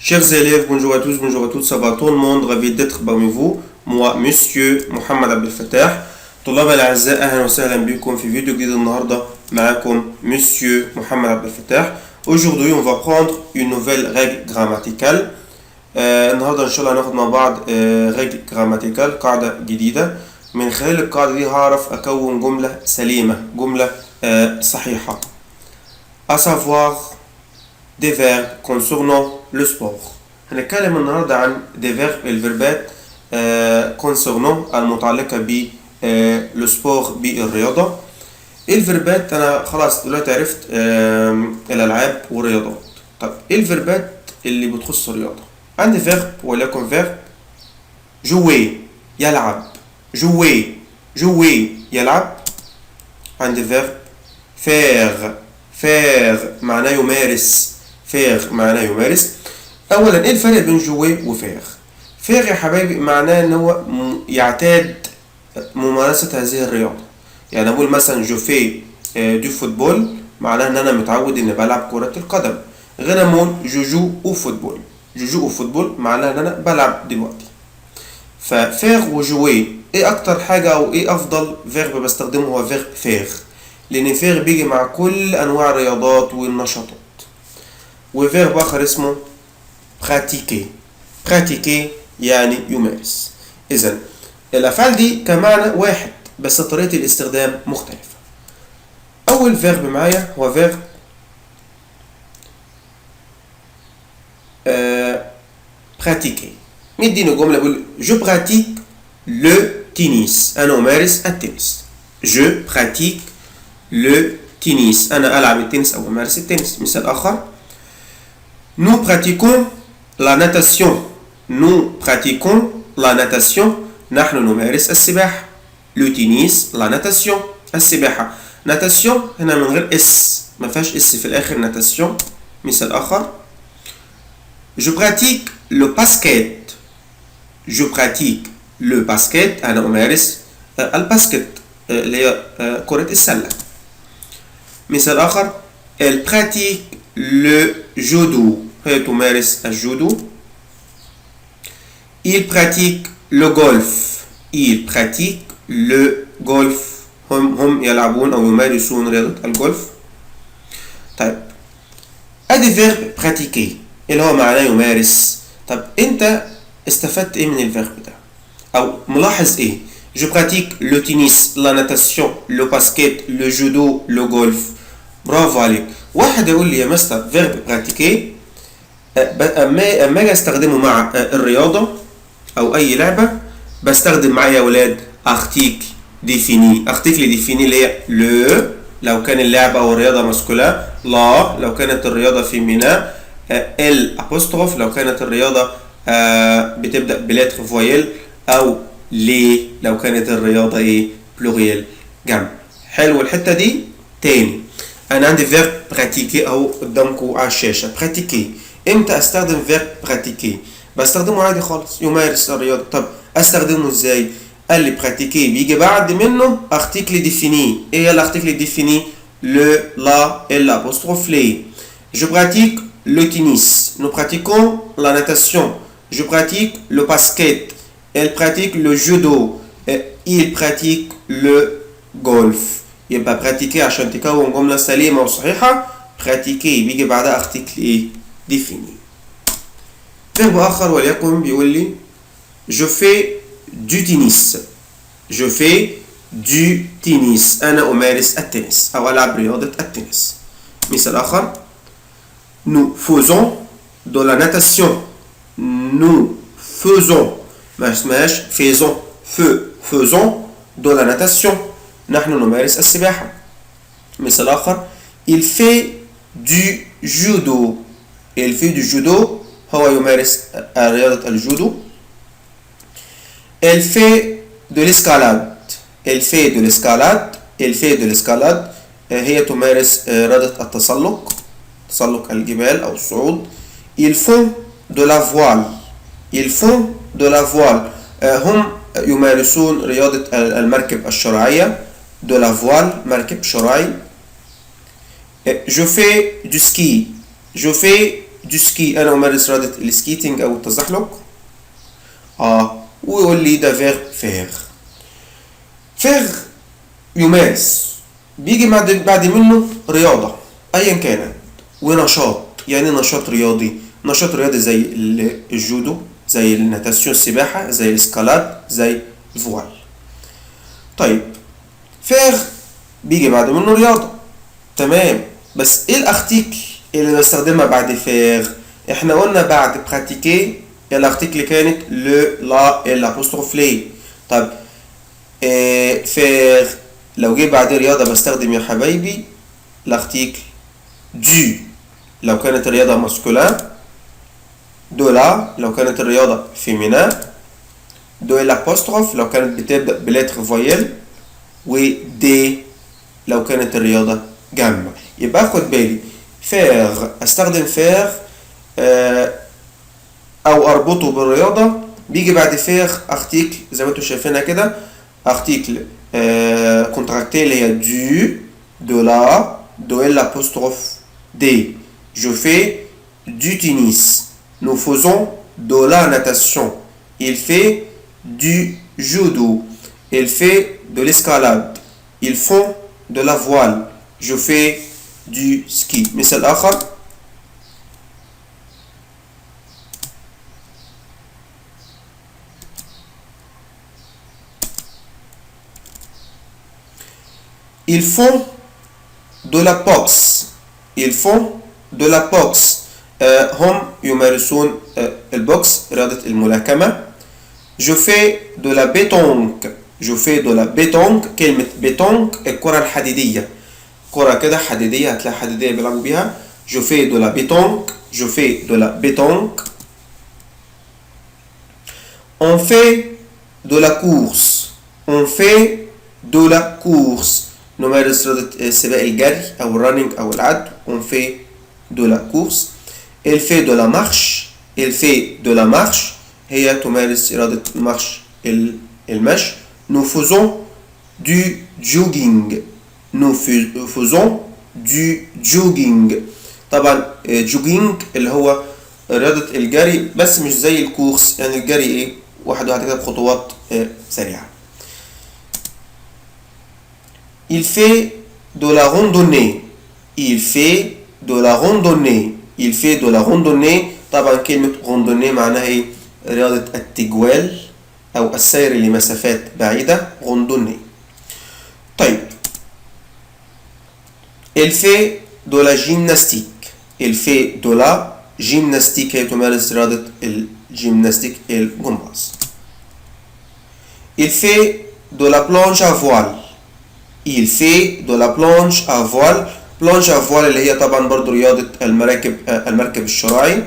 Chers élèves, bonjour à tous, bonjour à toutes, ça va tout le monde, ravi d'être parmi vous. Moi, Monsieur Mohamed Abdel Fattah. طلاب الأعزاء أهلا وسهلا بكم في فيديو جديد النهاردة معكم Monsieur Mohamed Abdel Fattah. Aujourd'hui, on va prendre une nouvelle règle grammaticale. النهاردة إن شاء الله هناخد مع بعض règle grammaticale قاعدة جديدة. من خلال القاعدة دي هعرف أكون جملة سليمة، جملة صحيحة. À savoir des verbes concernant le sport. هنتكلم النهارده عن des verbes الفيربات concernant المتعلقة ب le sport بالرياضة. الفيربات أنا خلاص دلوقتي عرفت الألعاب والرياضات. طب إيه الفيربات اللي بتخص الرياضة؟ عندي فيرب وليكن فيرب jouer يلعب، jouer يلعب. عندي فيرب faire معناه يمارس، faire معناه يمارس. اولا ايه الفرق بين jouer وفير؟ فير يا حبايبي معناه ان هو يعتاد ممارسة هذه الرياضة. يعني اقول مثلا جو في دو فوتبول معناه ان انا متعود اني بلعب كرة القدم، غير اما اقول جو او فوتبول. جو او فوتبول معناه ان انا بلعب دلوقتي. ففير وجوي ايه اكتر حاجة او ايه افضل فيرب بستخدمه؟ هو فيرب فير، لان فير بيجي مع كل انواع الرياضات والنشاطات. وفيرب اخر اسمه pratiquer يعني يمارس. اذا الافعال دي كمعنى واحد بس طريقة الاستخدام مختلفة. اول فيرب معايا هو فيرب pratiquer. مديني جملة بقول je pratique le tennis، انا امارس التنس. je pratique le tennis، انا العب التنس او امارس التنس. مثال اخر nous pratiquons la natation، nous pratiquons la natation، نحن نمارس السباحة. le tennis la natation، السباحة. natation هنا من غير اس، ما فيهاش اس في الاخر، natation. مثال اخر je pratique le basket، je pratique le basket، انا امارس الباسكت اللي هي كرة السلة. مثال اخر elle pratique le judo، هي تمارس الجودو. il pratique le golf، il pratique le golf، هم يلعبون او يمارسون رياضة الجولف. طيب ادي فيرب pratiquer اللي هو معناه يمارس. طب انت استفدت ايه من الفيرب ده او ملاحظ ايه؟ je pratique le tennis la natation le basket le judo le golf. برافو عليك. واحد يقول لي يا مستر فيرب pratiquer اما اجي استخدمه مع الرياضة او اي لعبة بستخدم معايا يا ولاد article défini. article défini اللي هي le لو كان اللعبة او الرياضة ماسكولا، لا لو كانت الرياضة فيمينا، ال apostrophe لو كانت الرياضة بتبدأ بلتر فويل، او لي لو كانت الرياضة ايه بلوريال جمع. حلو الحتة دي. تاني انا عندي فيرب pratiquer اهو قدامكم على الشاشة. pratiquer امتى استخدم فيرب pratiquer؟ بستخدمه عادي خالص، يمارس الرياضة. طب استخدمه ازاي؟ قال لي pratiquer بيجي بعد منه article défini. ايه l'article défini؟ le la et l'apostrophe les. je pratique le tennis، nous pratiquons la natation. je pratique le basket، elle pratique le judo، il pratique le golf. يبقى pratiquer عشان تكون جملة سليمة وصحيحة pratiquer بيجي بعدها article ايه défini. فيرب آخر وليكن بيقول لي je fais du tennis، je fais du tennis، أنا أمارس التنس أو ألعب رياضة التنس. مثال آخر nous faisons de la natation، nous faisons ما اسمهاش faisons faisons de la natation، نحن نمارس السباحة. مثال آخر il fait du judo، il fait du judo هو يمارس رياضة الجودو. elle fait de l'escalade، elle fait de l'escalade، elle fait de l'escalade هي تمارس رياضة التسلق، تسلق الجبال أو الصعود. ils font de la voile، ils font de la voile هم يمارسون رياضة المركب الشراعية. de la voile مركب شراعي. je fais du ski، je fais دو سكي انا امارس رياضة السكيتنج او التزحلق. ويقول لي ده فيرب فيغ. فيغ يمارس، بيجي بعد منه رياضة ايا كانت ونشاط. يعني نشاط رياضي، نشاط رياضي زي الجودو، زي الناتاسيون السباحة، زي الاسكالاد، زي الفوال. طيب فيغ بيجي بعد منه رياضة، تمام، بس ايه الارتيكل اللي بستخدمها بعد فيغ؟ احنا قلنا بعد براتيكي الارتيكل كانت لو لا الابوستروف لي. طب فيغ لو جه بعد رياضة بستخدم يا حبايبي الارتيكل دو لو كانت الرياضة ماسكولين، دو لا لو كانت الرياضة فيمينا، دو الابوستروف لو كانت بتبدأ بلتر فويل، ودي لو كانت الرياضة جامة. يبقى اخد بالي فيغ استخدم فيغ او اربطه بالرياضة، بيجي بعد فيغ ارتيكل زي ما انتم شايفينها كده، ارتيكل كونتراكتي اللي هي دو لا دو الابوستروف دي. Je fais du tennis. Nous faisons de la natation. Il fait du judo. Il fait de l'escalade. Ils font de la voile. Je fais du ski. مثال آخر. Ils font de la boxe. Ils font de la boxe. هم يمارسون البوكس رياضة الملاكمة. Je fais de la pétanque. Je fais de la pétanque. كلمة pétanque الكرة الحديدية، كرة كده حديدية هتلاقي حديدية بيلعبوا بيها. Je fais de la pétanque. Je fais de la pétanque. On fait de la course. On fait de la course. نمارس رياضة سباق الجري أو الرننج أو العد. On fait de la course. Elle fait de la marche. Elle fait de la marche. هي تمارس رياضة المارش المشي. Nous faisons du jogging. Nous faisons du jogging. طبعا jogging اللي هو رياضة الجري بس مش زي الكورس، يعني الجري ايه واحد واحد كده بخطوات سريعة. Il fait de la randonnée. Il fait de la randonnée. Il fait de la randonnée. طبعا كلمة randonnée معناها ايه؟ رياضة التجوال أو السير لمسافات بعيدة. randonnée. طيب il fait de la gymnastique. Il fait de la gymnastique. هي تمارس رياضة الجيمناستيك الجمباز. Il fait de la planche à voile. Il fait de la planche à voile. planche à voile اللي هي طبعا برضو رياضة المركب الشراعي.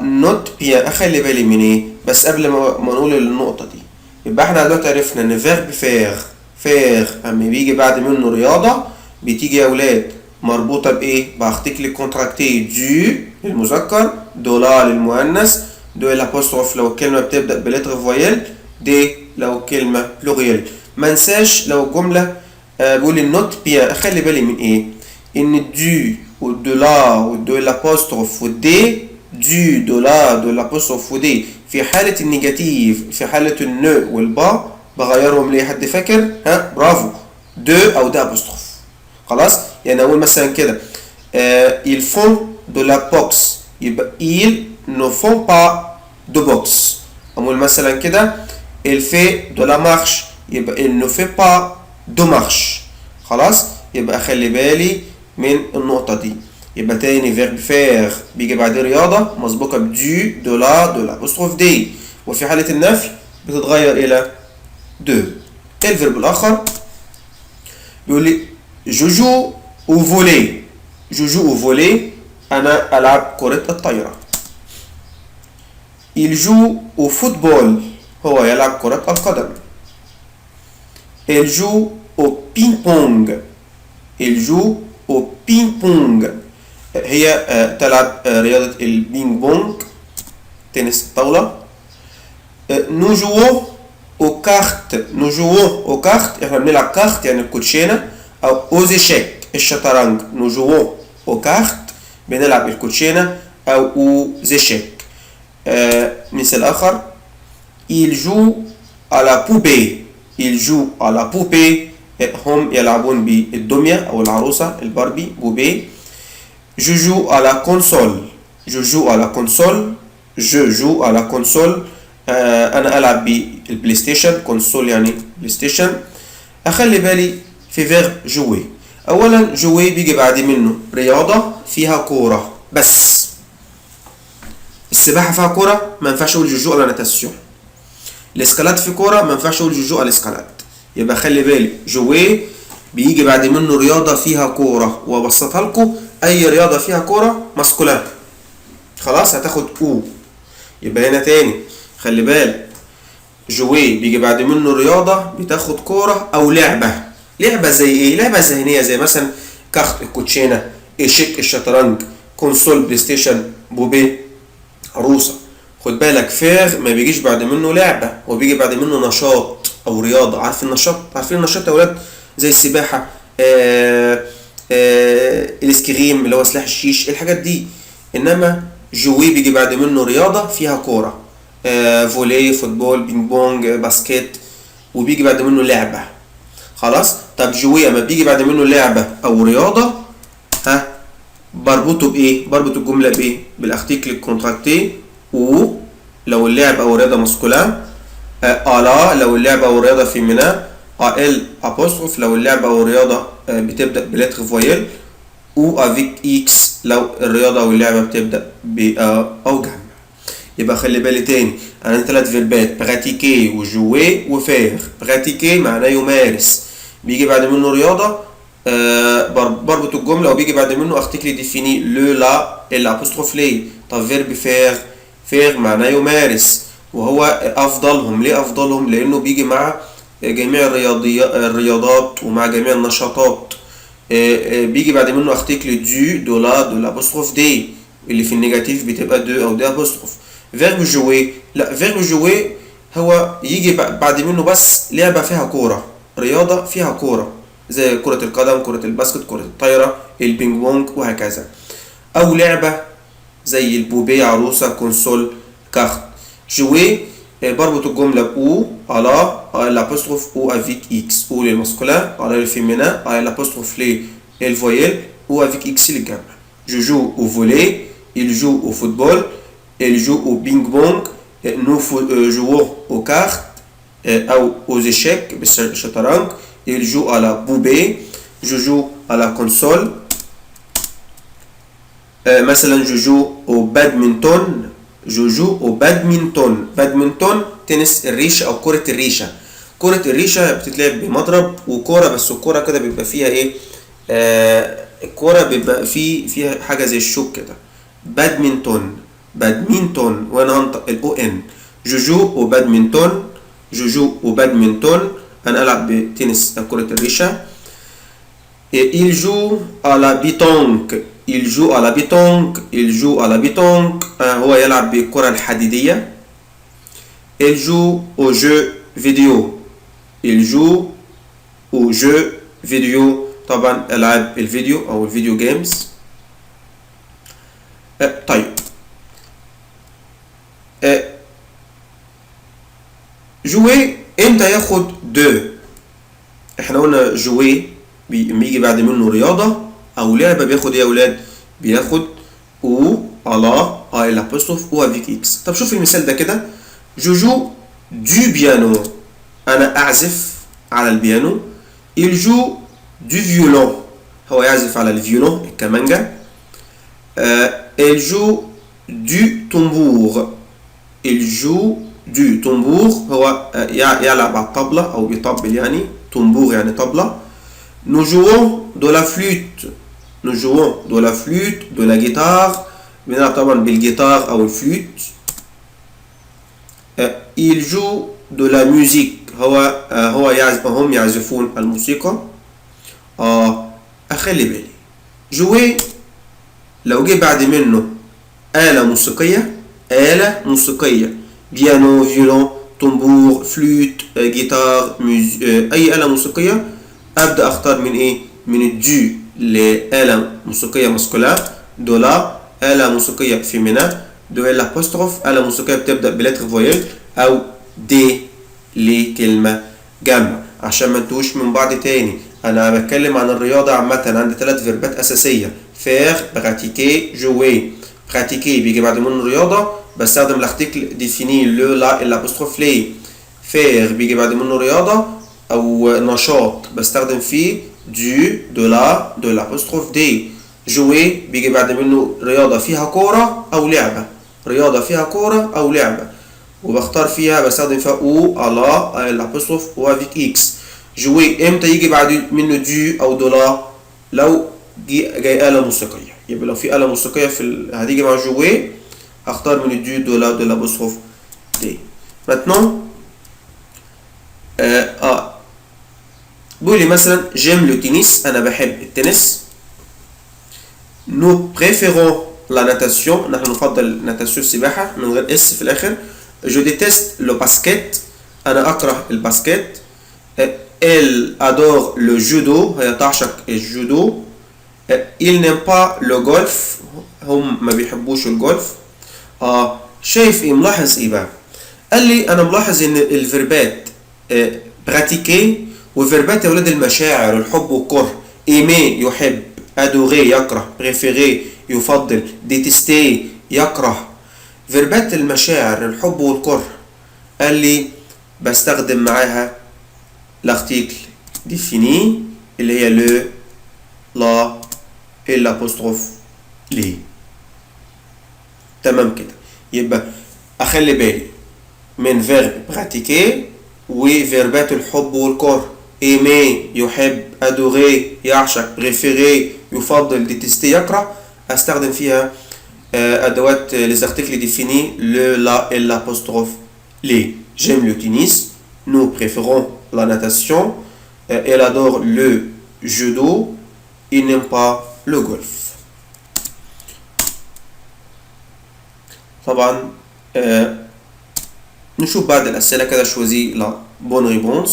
نوت بيان اخلي بالي من ايه بس قبل ما نقول النقطة دي. يبقى احنا دلوقتي عرفنا ان فيرب فيغ اما بيجي بعد منه رياضة بتيجي يا ولاد مربوطة بايه؟ بارتيكل كونتراكتي دو للمذكر، دو لا للمؤنث، دو الابوستروف لو الكلمة بتبدأ بلتر فويل، دي لو الكلمة بلوريال. ما انساش لو الجملة بقول النوت بيان اخلي بالي من ايه؟ ان دو والدو لا والدو الابوستروف والدي، دو لا دو الابوستروف ودي في حالة النيجاتيف، في حالة النو والبا بغيرهم ليه؟ حد فاكر؟ ها برافو، دو او دو ابوستروف. خلاص؟ يعني اقول مثلا كده ils font de la boxe يبقى ils ne font pas de boxe. اقول مثلا كده il fait de la marche يبقى il ne fait pas de marche. خلاص؟ يبقى خلي بالي من النقطة دي. يبقى تاني فيرب فيغ بيجي بعد رياضة مسبوقة دو لا دو الابوستروف دي، وفي حالة النفي بتتغير إلى دو. الفيرب الآخر بيقول لي جوجو أو فولي. جوجو أو فولي أنا ألعب كرة الطايرة. il joue au football هو يلعب كرة القدم. il joue au ping pong. il joue au ping pong هي تلعب رياضة البينج بونج تنس الطاولة. nous jouons au cartes. nous jouons au cartes احنا بنلعب كارت يعني الكوتشينة، أو aux échecs الشطرنج. nous jouons au cartes بنلعب الكوتشينة أو زيشيك. مثال آخر il joue à la poupée. il joue à la poupée. هم يلعبون بالدمية أو العروسة الباربي بوبي. je joue à la console. je joue à la console. je joue à la console. أنا ألعب بالبلاي ستيشن. كونسول يعني بلاي ستيشن. أخلي بالي في فيرب جوي. أولا جوي بيجي بعد منه رياضة فيها كورة بس. السباحة فيها كورة ما ينفعش أقول جوجو على ناتاسيون. الاسكالات في كورة ما ينفعش أقول جوجو على الاسكالات. يبقى خلي بالي جوي بيجي بعد منه رياضة فيها كورة، وابسطها لكم أي رياضة فيها كورة ماسكولان. خلاص هتاخد او. يبقى هنا تاني خلي بالك جوي بيجي بعد منه رياضة بتاخد كورة أو لعبة. لعبة زي إيه؟ لعبة ذهنية زي مثلا كارت الكوتشينة، إيشيك الشطرنج، كونسول بلاي ستيشن، بوبي عروسة. خد بالك فيغ ما بيجيش بعد منه لعبة، هو بيجي بعد منه نشاط أو رياضة. عارف النشاط؟ عارفين النشاط يا ولاد؟ زي السباحة، الاسكريم اللي هو سلاح الشيش، الحاجات دي. إنما جوي بيجي بعد منه رياضة فيها كورة، فولي، فوتبول، بينج بونج، باسكت، وبيجي بعد منه لعبة. خلاص؟ طب جوي اما بيجي بعد منه لعبة أو رياضة بربطه بإيه؟ بربط الجملة بإيه؟ بالارتيكل كونتراكتي، و لو اللعب أو الرياضة ماسكولان، ألا لو اللعبة أو الرياضة فيمينا، ال أبوستروف لو اللعبة أو الرياضة بتبدأ بلتر فويل، و افيك اكس لو الرياضة أو اللعبة بتبدأ ب أو جمع. يبقى خلي بالي تاني أنا 3 فيربات: براتيكي وجوي وفير. براتيكي معناه يمارس، بيجي بعد منه رياضة، بربط الجملة، وبيجي بعد منه ارتيكل ديفيني لو لا الابوستروف لي. طب فيرب فير، فير معناه يمارس، وهو أفضلهم. ليه أفضلهم؟ لأنه بيجي مع جميع الرياضات ومع جميع النشاطات. بيجي بعد منه ارتيكل دو لا دو الابوستروف دي اللي في النيجاتيف بتبقى دو أو دي أبوستروف. فيرب جوي لا، فيرب جوي هو يجي بعد منه بس لعبة فيها كورة، رياضة فيها كورة زي كرة القدم، كرة الباسكت، كرة الطايرة، البينج بونج وهكذا، أو لعبة زي البوبي عروسة، كونسول، كارت. جوي بربط الجملة بأو، على الابوستروف أو افيك إكس، أو للماسكولين، على الفيمينين، على الابوستروف للفويل، أو افيك إكس للجمع. جو جو أو فولي، il joue au football, il joue au ping-pong, nous jouons aux cartes أو aux échecs بالشطرنج. il joue à la poupée, je joue à la console. مثلا je joue au badminton, je joue au badminton. badminton تنس الريشة أو كرة الريشة. كرة الريشة بتتلعب بمضرب وكرة، بس الكرة كده بيبقى فيها إيه؟ الكرة بيبقى فيها حاجة زي الشوك كده. بادمنتون، بادمنتون، وانا هنطق الاو ان. جو جو او بادمنتون، جو جو او بادمنتون، انا العب بتنس كرة الريشة. il joue à la pétanque, il joue à la pétanque, il joue à la pétanque، هو يلعب بالكرة الحديدية. il joue au jeu vidéo, il joue au jeu vidéo، طبعا العاب الفيديو او الفيديو جيمز. طيب جوي امتى ياخد دو؟ احنا قلنا جوي بيجي بعد منه رياضة او لعبة بياخد ايه يا ولاد؟ بياخد او، على، الابوستروف، او افيك اكس. طب شوف المثال ده كده: جوجو دو بيانو، انا اعزف على البيانو. il joue du violon، هو يعزف على الفيولون الكمانجا. il joue du tambour، il joue du tambour، هو يلعب على الطبلة أو بيطبل يعني، tambour يعني طبلة. nous jouons de la flûte، nous jouons de la flûte، de la guitare، بنلعب طبعا بالجيتار أو الفلوت. il joue de la musique، هم يعزفون الموسيقى. أخلي بالي جوي لو جه بعد منه آلة موسيقية، آلة موسيقية، بيانو، فيولون، طنبور، فلوت، جيتار، أي آلة موسيقية، أبدأ أختار من إيه؟ من الدو لآلة موسيقية ماسكولار، دو لا آلة موسيقية فيمينا، دو الأبوستروف آلة موسيقية بتبدأ بلتر فويل، أو دي لكلمة جمع. عشان ما انتوش من بعض تاني، أنا بتكلم عن الرياضة عامة. عندي 3 فيربات أساسية: فير، براتيكي، جوي. براتيكي بيجي بعد منه رياضة، بستخدم l'article défini لو لا الأبوستروف لي. فير بيجي بعد منه رياضة أو نشاط، بستخدم فيه دو لا دو الأبوستروف دي. جوي بيجي بعد منه رياضة فيها كورة أو لعبة، رياضة فيها كورة أو لعبة، وبختار فيها بستخدم فيها او الا الابوستروف او افيك اكس. جوي امتى يجي بعد منه دو او دولا؟ لو جاي آلة موسيقية. يبقى لو في آلة موسيقية هتيجي مع جوي، اختار من الدو دولا دو الابوستروف دي. ماتنون بيقول لي مثلا جيم لو تنس، انا بحب التنس. نو بريفيرون لا ناتاسيون، نحن نفضل ناتاسيون السباحة من غير اس في الاخر. Je déteste le basket. أنا أكره الباسكت. Elle adore le judo. هي تعشق الجودو. Il n'aime pas le golf. هم ما بيحبوش الجولف. شايف إيه؟ ملاحظ إيه بقى؟ قال لي أنا ملاحظ إن الفيربات براتيكي وفيربات أولاد المشاعر، الحب والكره. aimer يحب، adorer يكره، préférer يفضل، détester يكره. فيربات المشاعر الحب والكره قال لي بستخدم معاها l'article défini اللي هي لو لا الابوستروف لي. تمام كده. يبقى اخلي بالي من فيرب براتيكي وفيربات الحب والكره. ايمي يحب، ادوري يعشق، بريفيري يفضل، ديتستي يكره. استخدم فيها أدوات les articles définis le, la et l'apostrophe les. J'aime le tennis, nous préférons la natation, elle adore le judo, il n'aime pas le golf. طبعا نشوف بعض الأسئلة كده شوزي لا bonne réponse.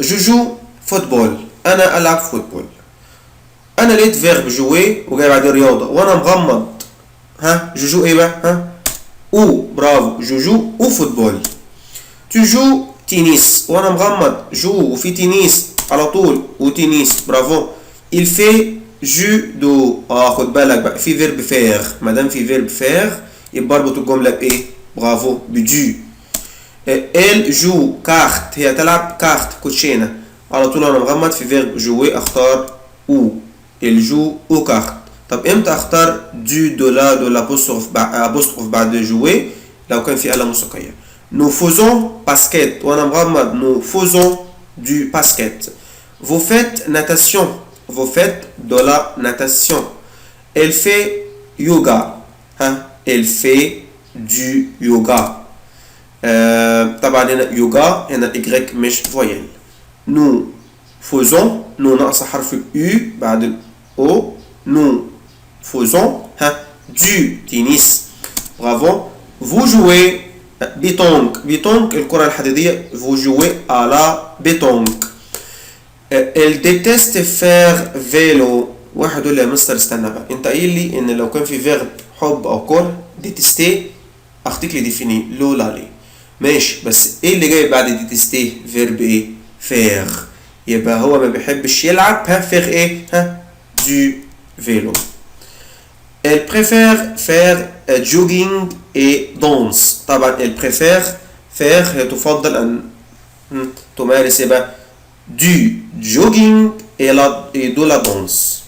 Je joue football، أنا ألعب فوتبول. أنا لقيت فيرب جوي وجاي بعد رياضة وأنا مغمض. ها جوجو ايه بقى؟ ها او برافو، جوجو او فوتبول. تجو تنس وانا مغمض، جو وفي تنس على طول وتنس، برافو. الفي جودو. خد بالك بقى في فيرب فير، مادام في فيرب فير يبقى اربط الجمله بايه؟ برافو، بجو. ال جو كارت، هي تلعب كارت كوتشينه، على طول انا مغمض في فيرب جوي اختار او. الجو او كارت. طب امتى اختار دو لا دو الابوستروف بعد جوي؟ لو كان في آلة موسيقية. nous faisons basket وانا مغمض، nous faisons du basket. vous faites natation, vous faites de la natation. elle fait yoga، elle fait du yoga. طبعا هنا يوغا، هنا الاي مش فويل. nous faisons، nous ناقص حرف U بعد او. nous faisons du tennis. Bravo. Vous jouez pétanque. pétanque الكرة الحديدية. vous jouez à la pétanque. elle déteste faire vélo. واحد يقول لي يا مستر استنى بقى، انت قايل لي ان لو كان في فيرب حب او كره ديتستي ارتيكل ديفيني لو لا لي. ماشي، بس ايه اللي جاي بعد ديتستي؟ فيرب ايه؟ فير. يبقى هو ما بيحبش يلعب فير ايه؟ du vélo. Elle préfère faire jogging et danse. طبعا elle préfère faire هي تفضل أن تمارس du jogging et de la danse.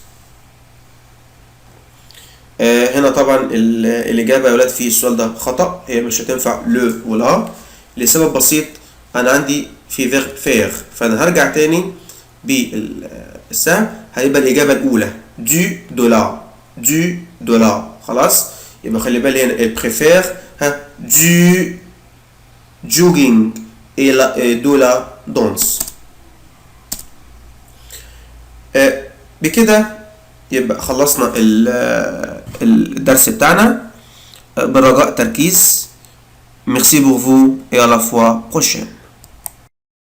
هنا طبعا الإجابة يا ولاد في السؤال ده خطأ، هي مش هتنفع لو ولا لسبب بسيط. أنا عندي في فيرب فير، فأنا هرجع تاني بالسهم، هيبقى الإجابة الأولى du دولار. خلاص، يبقى خلي بالي هنا elle préfère du jogging et de la danse. بكده يبقى خلصنا الدرس بتاعنا. بالرجاء تركيز. Merci pour vous et à la fois prochaine.